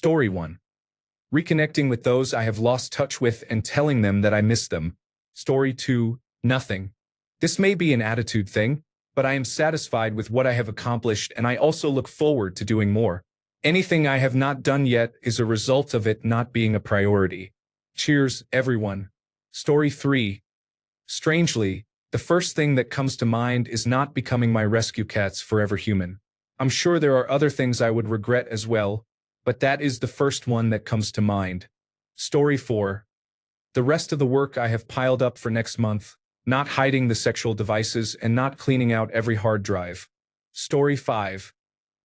Story 1. Reconnecting with those I have lost touch with and telling them that I miss them. Story 2. Nothing. This may be an attitude thing, but I am satisfied with what I have accomplished and I also look forward to doing more. Anything I have not done yet is a result of it not being a priority. Cheers, everyone. Story 3. Strangely, the first thing that comes to mind is not becoming my rescue cat's forever human. I'm sure there are other things I would regret as well, but that is the first one that comes to mind. Story 4. The rest of the work I have piled up for next month, not hiding the sexual devices and not cleaning out every hard drive. Story 5.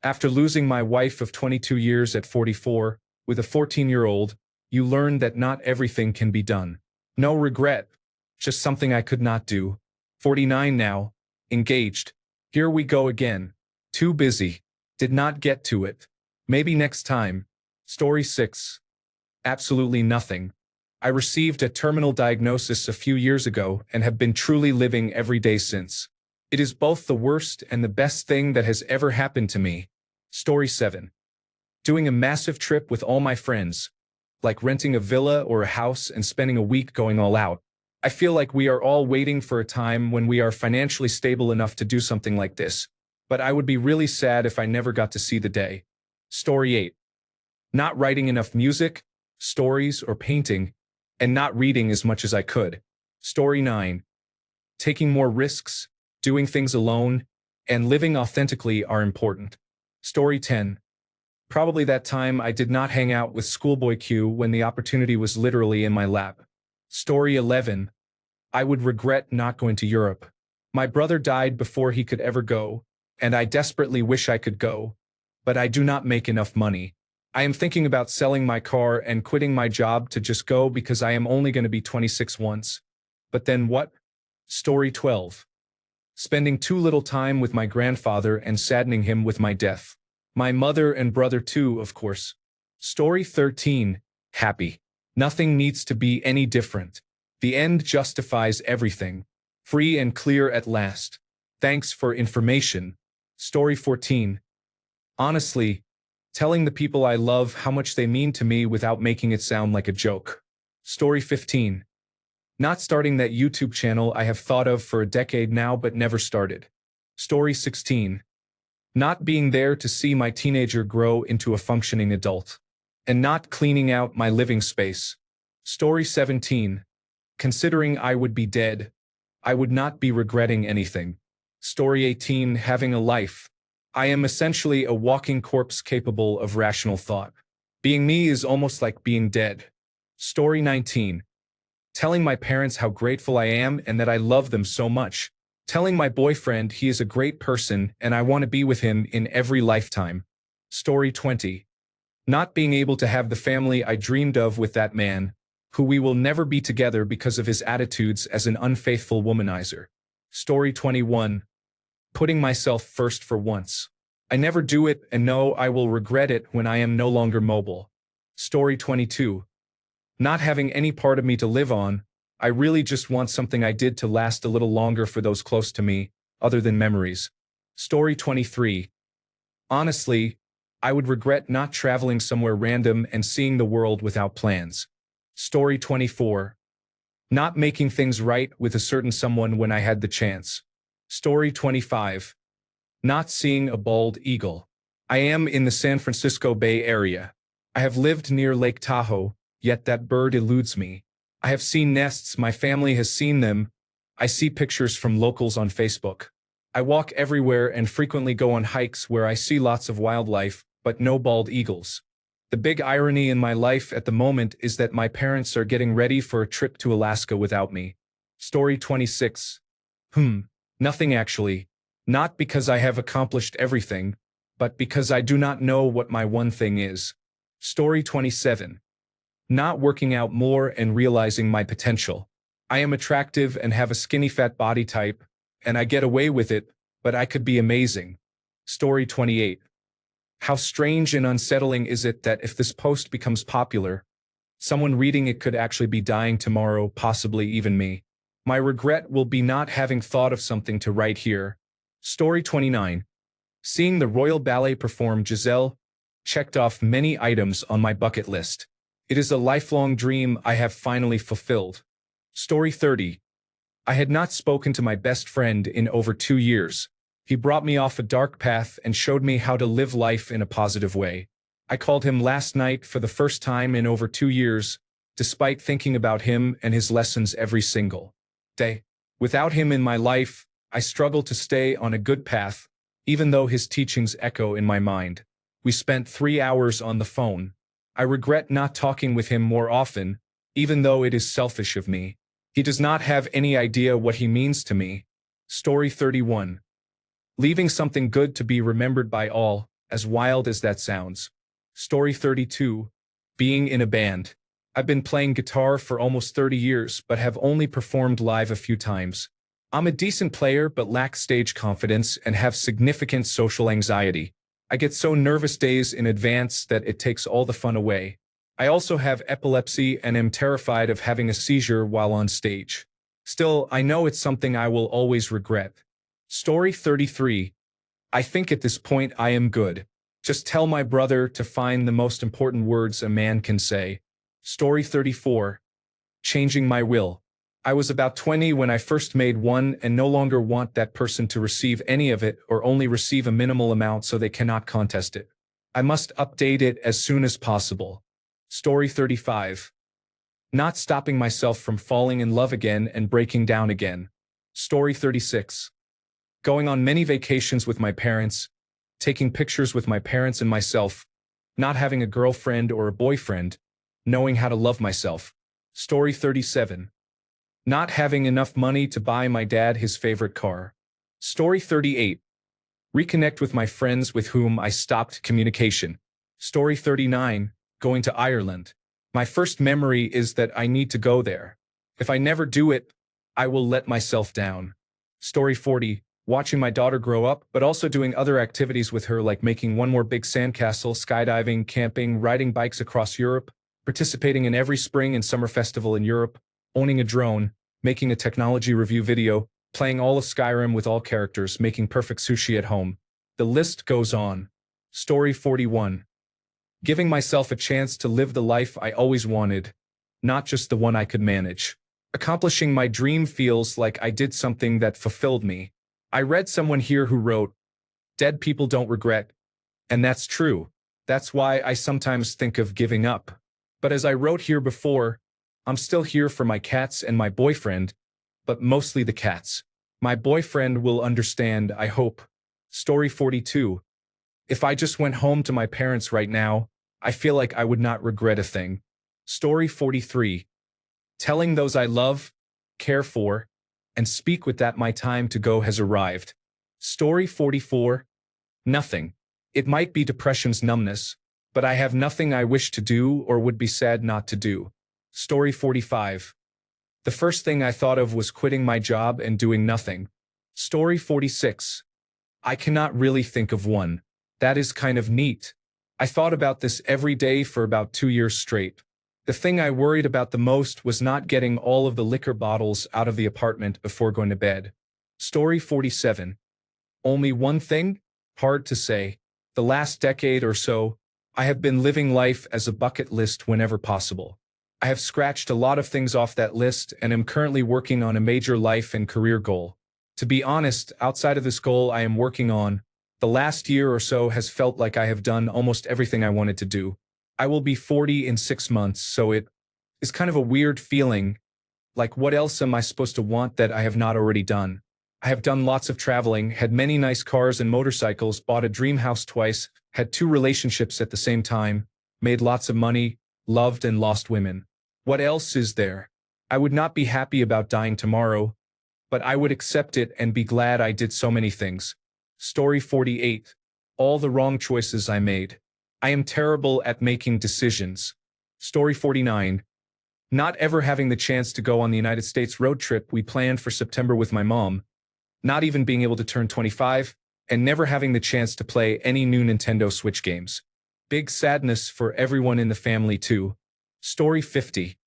After losing my wife of 22 years at 44, with a 14-year-old, you learn that not everything can be done. No regret, just something I could not do. 49 now, engaged. Here we go again. Too busy. Did not get to it. Maybe next time. Story 6. Absolutely nothing. I received a terminal diagnosis a few years ago and have been truly living every day since. It is both the worst and the best thing that has ever happened to me. Story 7. Doing a massive trip with all my friends, like renting a villa or a house and spending a week going all out. I feel like we are all waiting for a time when we are financially stable enough to do something like this, but I would be really sad if I never got to see the day. Story 8. Not writing enough music, stories, or painting, and not reading as much as I could. Story 9. Taking more risks, doing things alone, and living authentically are important. Story 10. Probably that time I did not hang out with Schoolboy Q when the opportunity was literally in my lap. Story 11. I would regret not going to Europe. My brother died before he could ever go, and I desperately wish I could go, but I do not make enough money. I am thinking about selling my car and quitting my job to just go because I am only going to be 26 once. But then what? Story 12. Spending too little time with my grandfather and saddening him with my death. My mother and brother too, of course. Story 13. Happy. Nothing needs to be any different. The end justifies everything. Free and clear at last. Thanks for information. Story 14. Honestly, telling the people I love how much they mean to me without making it sound like a joke. Story 15. Not starting that YouTube channel I have thought of for a decade now but never started. Story 16. Not being there to see my teenager grow into a functioning adult. And not cleaning out my living space. Story 17. Considering I would be dead, I would not be regretting anything. Story 18. Having a life. I am essentially a walking corpse capable of rational thought. Being me is almost like being dead. Story 19. Telling my parents how grateful I am and that I love them so much. Telling my boyfriend he is a great person and I want to be with him in every lifetime. Story 20. Not being able to have the family I dreamed of with that man, who we will never be together because of his attitudes as an unfaithful womanizer. Story 21. Putting myself first for once. I never do it and know I will regret it when I am no longer mobile. Story 22. Not having any part of me to live on, I really just want something I did to last a little longer for those close to me, other than memories. Story 23. Honestly, I would regret not traveling somewhere random and seeing the world without plans. Story 24. Not making things right with a certain someone when I had the chance. Story 25. Not seeing a bald eagle. I am in the San Francisco Bay Area. I have lived near Lake Tahoe, yet that bird eludes me. I have seen nests, my family has seen them. I see pictures from locals on Facebook. I walk everywhere and frequently go on hikes where I see lots of wildlife, but no bald eagles. The big irony in my life at the moment is that my parents are getting ready for a trip to Alaska without me. Story 26. Nothing actually. Not because I have accomplished everything, but because I do not know what my one thing is. Story 27. Not working out more and realizing my potential. I am attractive and have a skinny fat body type, and I get away with it, but I could be amazing. Story 28. How strange and unsettling is it that if this post becomes popular, someone reading it could actually be dying tomorrow, possibly even me. My regret will be not having thought of something to write here. Story 29. Seeing the Royal Ballet perform Giselle, checked off many items on my bucket list. It is a lifelong dream I have finally fulfilled. Story 30. I had not spoken to my best friend in over 2 years. He brought me off a dark path and showed me how to live life in a positive way. I called him last night for the first time in over 2 years, despite thinking about him and his lessons every single day. Without him in my life, I struggle to stay on a good path, even though his teachings echo in my mind. We spent 3 hours on the phone. I regret not talking with him more often, even though it is selfish of me. He does not have any idea what he means to me. Story 31. Leaving something good to be remembered by all, as wild as that sounds. Story 32. Being in a band. I've been playing guitar for almost 30 years, but have only performed live a few times. I'm a decent player but lack stage confidence and have significant social anxiety. I get so nervous days in advance that it takes all the fun away. I also have epilepsy and am terrified of having a seizure while on stage. Still, I know it's something I will always regret. Story 33. I think at this point I am good. Just tell my brother to find the most important words a man can say. Story 34. Changing my will. I was about 20 when I first made one and no longer want that person to receive any of it or only receive a minimal amount so they cannot contest it. I must update it as soon as possible. Story 35. Not stopping myself from falling in love again and breaking down again. Story 36. Going on many vacations with my parents, taking pictures with my parents and myself, not having a girlfriend or a boyfriend, knowing how to love myself. Story 37. Not having enough money to buy my dad his favorite car. Story 38. Reconnect with my friends with whom I stopped communication. Story 39. Going to Ireland. My first memory is that I need to go there. If I never do it, I will let myself down. Story 40. Watching my daughter grow up, but also doing other activities with her like making one more big sandcastle, skydiving, camping, riding bikes across Europe, participating in every spring and summer festival in Europe, owning a drone, making a technology review video, playing all of Skyrim with all characters, making perfect sushi at home. The list goes on. Story 41. Giving myself a chance to live the life I always wanted, not just the one I could manage. Accomplishing my dream feels like I did something that fulfilled me. I read someone here who wrote, "Dead people don't regret." And that's true. That's why I sometimes think of giving up. But as I wrote here before, I'm still here for my cats and my boyfriend, but mostly the cats. My boyfriend will understand, I hope. Story 42. If I just went home to my parents right now, I feel like I would not regret a thing. Story 43. Telling those I love, care for, and speak with that my time to go has arrived. Story 44. Nothing. It might be depression's numbness, but I have nothing I wish to do or would be sad not to do. Story 45. The first thing I thought of was quitting my job and doing nothing. Story 46. I cannot really think of one. That is kind of neat. I thought about this every day for about 2 years straight. The thing I worried about the most was not getting all of the liquor bottles out of the apartment before going to bed. Story 47. Only one thing? Hard to say. The last decade or so, I have been living life as a bucket list whenever possible. I have scratched a lot of things off that list and am currently working on a major life and career goal. To be honest, outside of this goal I am working on, the last year or so has felt like I have done almost everything I wanted to do. I will be 40 in 6 months, so it is kind of a weird feeling. Like, what else am I supposed to want that I have not already done? I have done lots of traveling, had many nice cars and motorcycles, bought a dream house twice, had 2 relationships at the same time, made lots of money, loved and lost women. What else is there? I would not be happy about dying tomorrow, but I would accept it and be glad I did so many things. Story 48. All the wrong choices I made. I am terrible at making decisions. Story 49. Not ever having the chance to go on the United States road trip we planned for September with my mom, not even being able to turn 25, and never having the chance to play any new Nintendo Switch games. Big sadness for everyone in the family too. Story 50.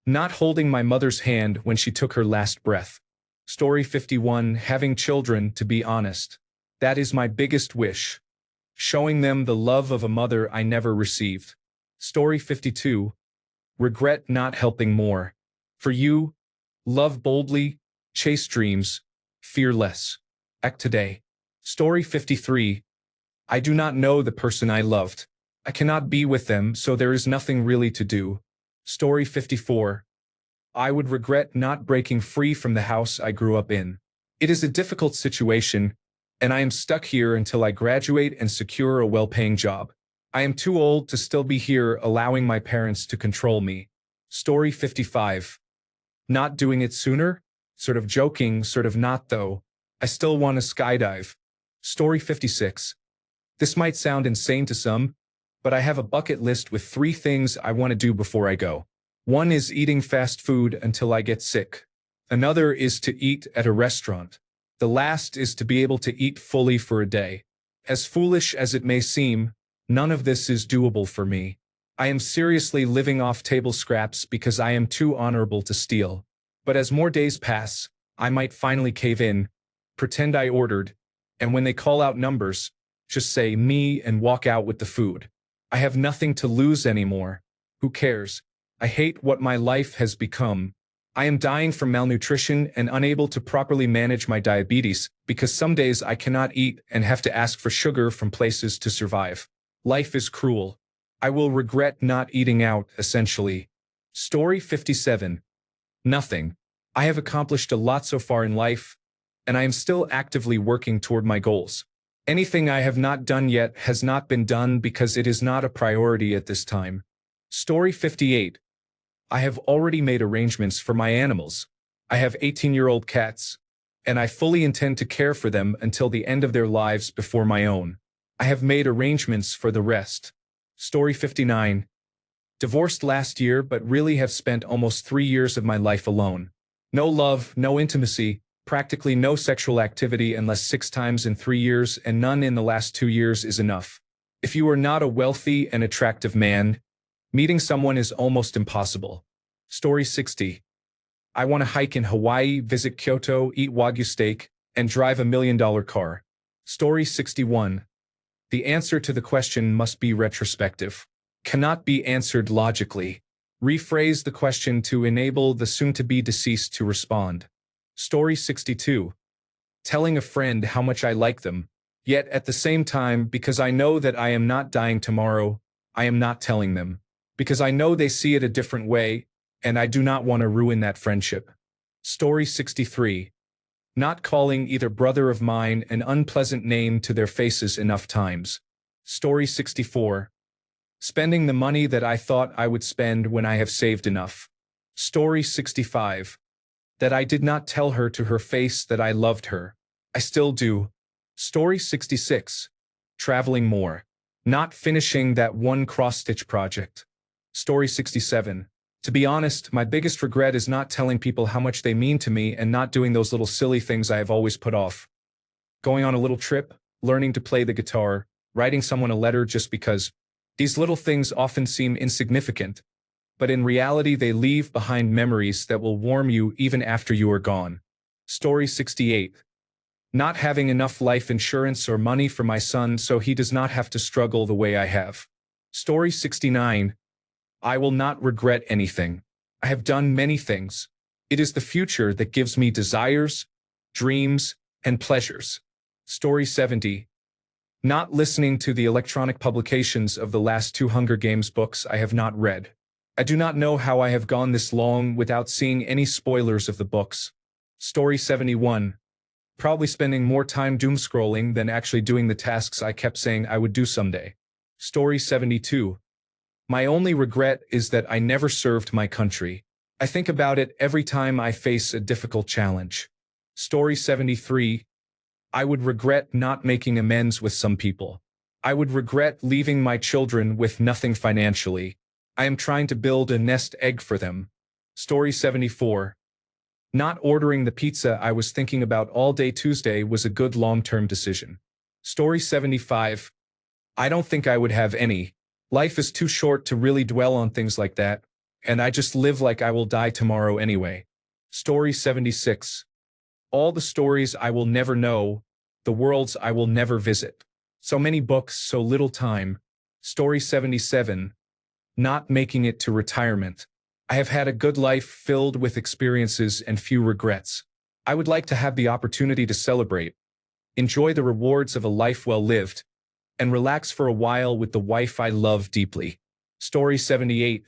Not holding my mother's hand when she took her last breath. Story 51. Having children, to be honest. That is my biggest wish. showing them the love of a mother I never received. Story 52. Regret not helping more. For you, love boldly, chase dreams, fear less. Act today. Story 53. I do not know the person I loved. I cannot be with them, so there is nothing really to do. Story 54. I would regret not breaking free from the house I grew up in. It is a difficult situation, and I am stuck here until I graduate and secure a well-paying job. I am too old to still be here allowing my parents to control me. Story 55. Not doing it sooner? Sort of joking, sort of not though. I still want to skydive. Story 56. This might sound insane to some, but I have a bucket list with 3 things I want to do before I go. One is eating fast food until I get sick. Another is to eat at a restaurant. The last is to be able to eat fully for a day. As foolish as it may seem, none of this is doable for me. I am seriously living off table scraps because I am too honorable to steal. But as more days pass, I might finally cave in, pretend I ordered, and when they call out numbers, just say me and walk out with the food. I have nothing to lose anymore. Who cares? I hate what my life has become. I am dying from malnutrition and unable to properly manage my diabetes because some days I cannot eat and have to ask for sugar from places to survive. Life is cruel. I will regret not eating out, essentially. Story 57. Nothing. I have accomplished a lot so far in life, and I am still actively working toward my goals. Anything I have not done yet has not been done because it is not a priority at this time. Story 58. I have already made arrangements for my animals. I have 18-year-old cats, and I fully intend to care for them until the end of their lives before my own. I have made arrangements for the rest. Story 59. Divorced last year, but really have spent almost 3 years of my life alone. No love, no intimacy, practically no sexual activity unless 6 times in 3 years, and none in the last 2 years is enough. If you are not a wealthy and attractive man, meeting someone is almost impossible. Story 60. I want to hike in Hawaii, visit Kyoto, eat Wagyu steak, and drive a $1 million car. Story 61. The answer to the question must be retrospective. Cannot be answered logically. Rephrase the question to enable the soon-to-be deceased to respond. Story 62. Telling a friend how much I like them, yet at the same time, because I know that I am not dying tomorrow, I am not telling them. Because I know they see it a different way, and I do not want to ruin that friendship. Story 63. Not calling either brother of mine an unpleasant name to their faces enough times. Story 64. Spending the money that I thought I would spend when I have saved enough. Story 65. That I did not tell her to her face that I loved her. I still do. Story 66. Traveling more. Not finishing that one cross-stitch project. Story 67. To be honest, my biggest regret is not telling people how much they mean to me and not doing those little silly things I have always put off. Going on a little trip, learning to play the guitar, writing someone a letter just because. These little things often seem insignificant, but in reality they leave behind memories that will warm you even after you are gone. Story 68. Not having enough life insurance or money for my son so he does not have to struggle the way I have. Story 69. I will not regret anything. I have done many things. It is the future that gives me desires, dreams, and pleasures. Story 70. Not listening to the electronic publications of the last 2 Hunger Games books I have not read. I do not know how I have gone this long without seeing any spoilers of the books. Story 71. Probably spending more time doom scrolling than actually doing the tasks I kept saying I would do someday. Story 72. My only regret is that I never served my country. I think about it every time I face a difficult challenge. Story 73. I would regret not making amends with some people. I would regret leaving my children with nothing financially. I am trying to build a nest egg for them. Story 74. Not ordering the pizza I was thinking about all day Tuesday was a good long-term decision. Story 75. I don't think I would have any. Life is too short to really dwell on things like that, and I just live like I will die tomorrow anyway. Story 76. All the stories I will never know, the worlds I will never visit. So many books, so little time. Story 77. Not making it to retirement. I have had a good life filled with experiences and few regrets. I would like to have the opportunity to celebrate, enjoy the rewards of a life well lived, and relax for a while with the wife I love deeply. Story 78.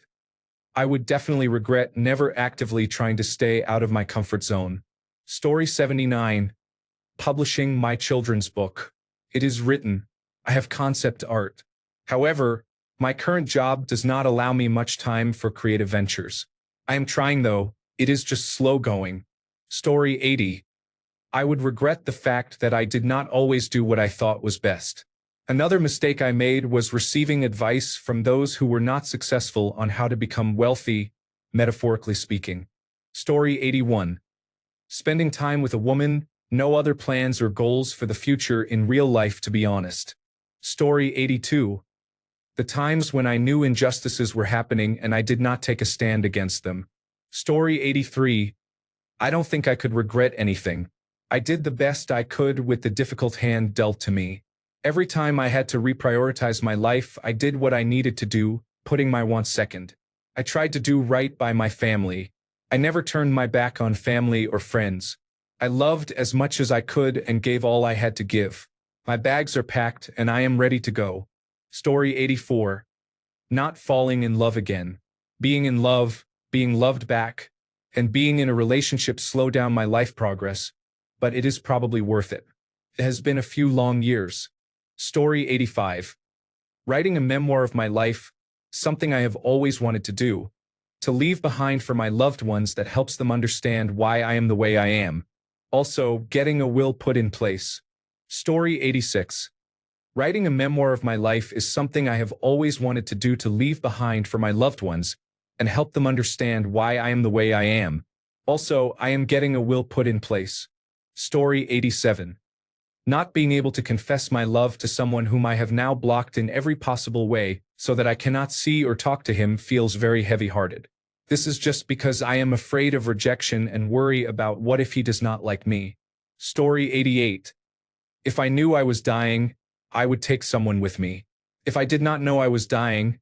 I would definitely regret never actively trying to stay out of my comfort zone. Story 79. Publishing my children's book. It is written. I have concept art. However, my current job does not allow me much time for creative ventures. I am trying though, it is just slow going. Story 80. I would regret the fact that I did not always do what I thought was best. Another mistake I made was receiving advice from those who were not successful on how to become wealthy, metaphorically speaking. Story 81. Spending time with a woman, no other plans or goals for the future in real life, to be honest. Story 82. The times when I knew injustices were happening and I did not take a stand against them. Story 83. I don't think I could regret anything. I did the best I could with the difficult hand dealt to me. Every time I had to reprioritize my life, I did what I needed to do, putting my wants second. I tried to do right by my family. I never turned my back on family or friends. I loved as much as I could and gave all I had to give. My bags are packed and I am ready to go. Story 84. Not falling in love again. Being in love, being loved back, and being in a relationship slow down my life progress, but it is probably worth it. It has been a few long years. Story 85. Writing a memoir of my life, something I have always wanted to do. To leave behind for my loved ones that helps them understand why I am the way I am. Also, getting a will put in place. Story 86. Writing a memoir of my life is something I have always wanted to do, to leave behind for my loved ones and help them understand why I am the way I am. Also, I am getting a will put in place. Story 87. Not being able to confess my love to someone whom I have now blocked in every possible way so that I cannot see or talk to him feels very heavy-hearted. This is just because I am afraid of rejection and worry about what if he does not like me. Story 88. If I knew I was dying, I would take someone with me. If I did not know I was dying,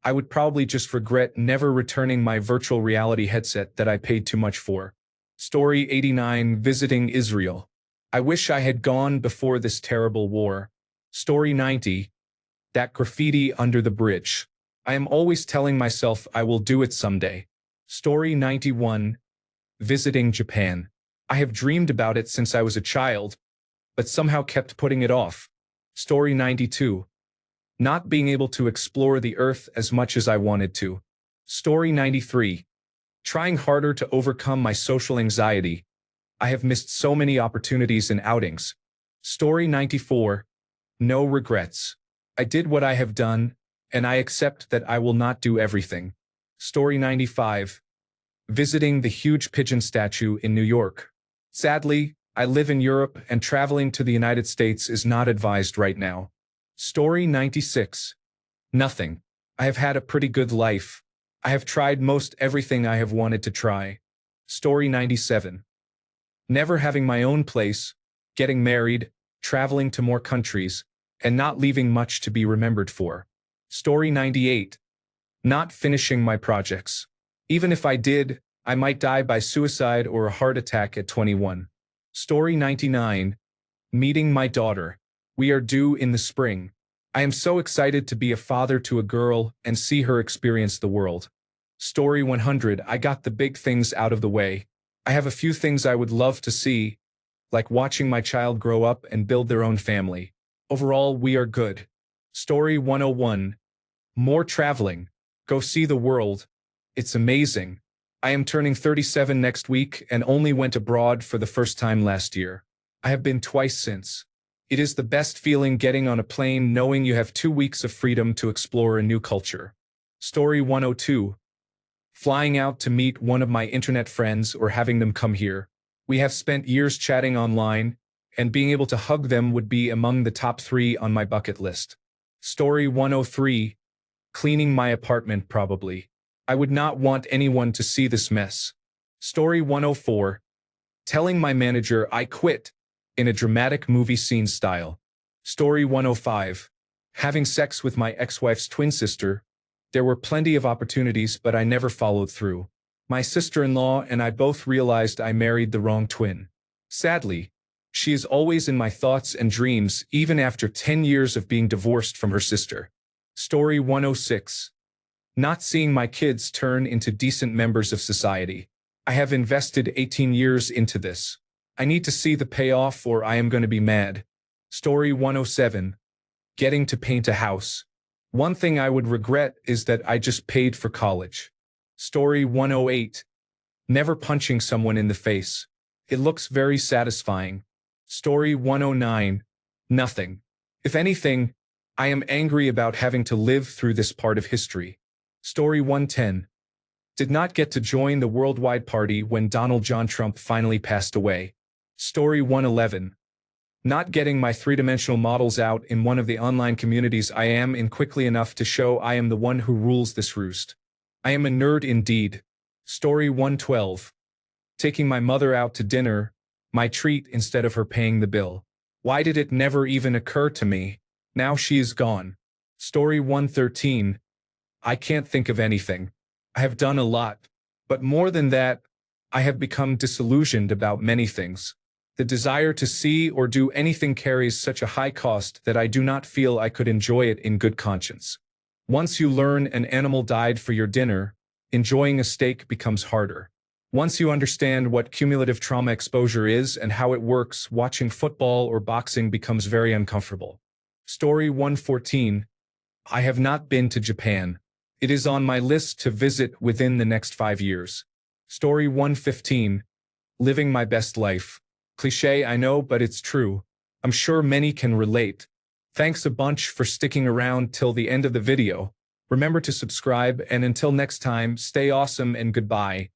I would probably just regret never returning my virtual reality headset that I paid too much for. Story 89. Visiting Israel. I wish I had gone before this terrible war. Story 90. That graffiti under the bridge. I am always telling myself I will do it someday. Story 91. Visiting Japan. I have dreamed about it since I was a child, but somehow kept putting it off. Story 92. Not being able to explore the earth as much as I wanted to. Story 93. Trying harder to overcome my social anxiety. I have missed so many opportunities and outings. Story 94. No regrets. I did what I have done, and I accept that I will not do everything. Story 95. Visiting the huge pigeon statue in New York. Sadly, I live in Europe and traveling to the United States is not advised right now. Story 96. Nothing. I have had a pretty good life. I have tried most everything I have wanted to try. Story 97. Never having my own place, getting married, traveling to more countries, and not leaving much to be remembered for. Story 98. Not finishing my projects. Even if I did, I might die by suicide or a heart attack at 21. Story 99. Meeting my daughter. We are due in the spring. I am so excited to be a father to a girl and see her experience the world. Story 100. I got the big things out of the way. I have a few things I would love to see, like watching my child grow up and build their own family. Overall, we are good. Story 101. More traveling. Go see the world. It's amazing. I am turning 37 next week and only went abroad for the first time last year. I have been twice since. It is the best feeling getting on a plane knowing you have 2 weeks of freedom to explore a new culture. Story 102. Flying out to meet one of my internet friends or having them come here. We have spent years chatting online, and being able to hug them would be among the top 3 on my bucket list. Story 103. Cleaning my apartment probably. I would not want anyone to see this mess. Story 104. Telling my manager I quit, in a dramatic movie scene style. Story 105. Having sex with my ex-wife's twin sister. There were plenty of opportunities, but I never followed through. My sister-in-law and I both realized I married the wrong twin. Sadly, she is always in my thoughts and dreams even after 10 years of being divorced from her sister. Story 106. Not seeing my kids turn into decent members of society. I have invested 18 years into this. I need to see the payoff or I am going to be mad. Story 107. Getting to paint a house. One thing I would regret is that I just paid for college. Story 108. Never punching someone in the face. It looks very satisfying. Story 109. Nothing. If anything, I am angry about having to live through this part of history. Story 110. Did not get to join the worldwide party when Donald John Trump finally passed away. Story 111. Not getting my three-dimensional models out in one of the online communities I am in quickly enough to show I am the one who rules this roost. I am a nerd indeed. Story 112. Taking my mother out to dinner, my treat instead of her paying the bill. Why did it never even occur to me? Now she is gone. Story 113. I can't think of anything. I have done a lot, but more than that, I have become disillusioned about many things. The desire to see or do anything carries such a high cost that I do not feel I could enjoy it in good conscience. Once you learn an animal died for your dinner, enjoying a steak becomes harder. Once you understand what cumulative trauma exposure is and how it works, watching football or boxing becomes very uncomfortable. Story 114. I have not been to Japan. It is on my list to visit within the next 5 years. Story 115. Living my best life. Cliché, I know, but it's true. I'm sure many can relate. Thanks a bunch for sticking around till the end of the video. Remember to subscribe, and until next time, stay awesome and goodbye.